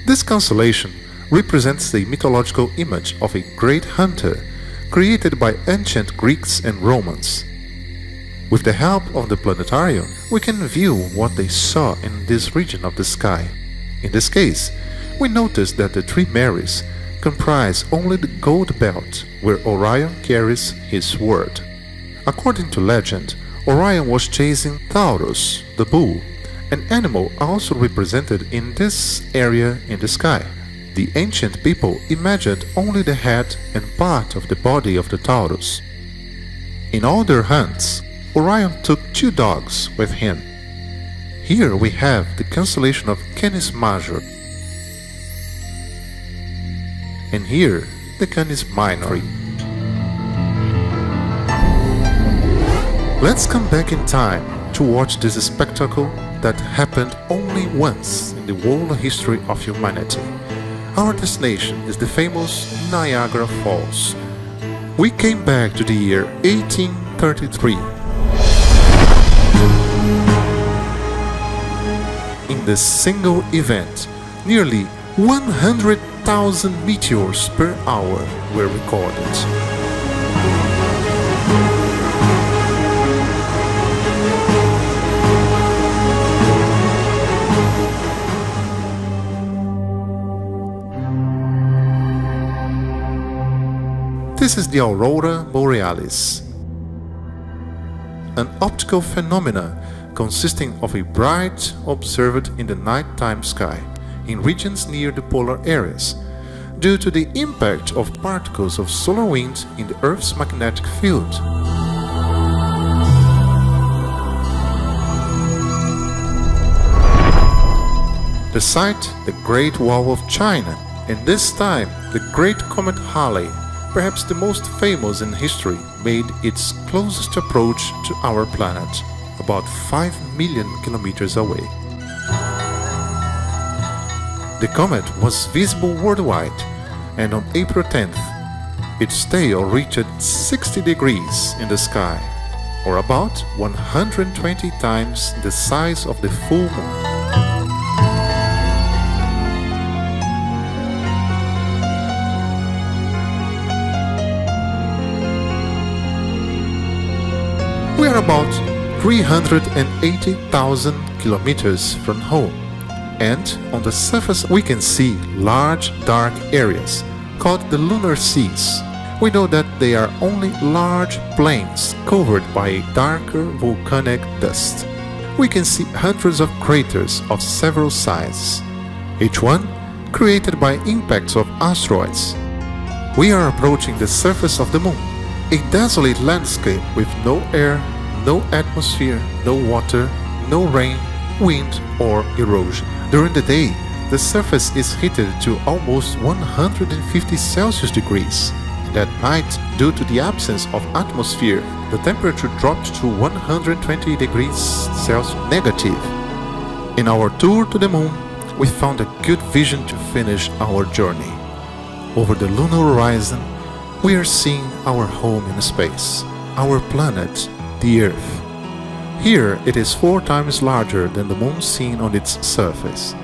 This constellation represents the mythological image of a great hunter created by ancient Greeks and Romans. With the help of the planetarium, we can view what they saw in this region of the sky. In this case, we notice that the three Marys comprise only the gold belt where Orion carries his sword. According to legend, Orion was chasing Taurus, the bull, an animal also represented in this area in the sky. The ancient people imagined only the head and part of the body of the Taurus. In all their hunts, Orion took 2 dogs with him. Here we have the constellation of Canis Major, and here the Canis Minor. Let's come back in time to watch this spectacle that happened only once in the world history of humanity. Our destination is the famous Niagara Falls. We came back to the year 1833. In this single event, nearly 100,000 meteors per hour were recorded. This is the Aurora Borealis, an optical phenomena consisting of a bright observed in the nighttime sky in regions near the polar areas due to the impact of particles of solar wind in the Earth's magnetic field. The site, the Great Wall of China, and this time the Great Comet Halley, perhaps the most famous in history, made its closest approach to our planet, about 5 million kilometers away. The comet was visible worldwide, and on April 10th, its tail reached 60 degrees in the sky, or about 120 times the size of the full moon. We are about 380,000 kilometers from home, and on the surface we can see large dark areas called the lunar seas. We know that they are only large plains covered by a darker volcanic dust. We can see hundreds of craters of several sizes, each one created by impacts of asteroids. We are approaching the surface of the moon, a desolate landscape with no air, no atmosphere, no water, no rain, wind or erosion. During the day, the surface is heated to almost 150 Celsius degrees, and at night, due to the absence of atmosphere, the temperature dropped to 120 degrees Celsius negative. In our tour to the moon, we found a good vision to finish our journey. Over the lunar horizon, we are seeing our home in space, our planet, the Earth. Here it is 4 times larger than the moon seen on its surface.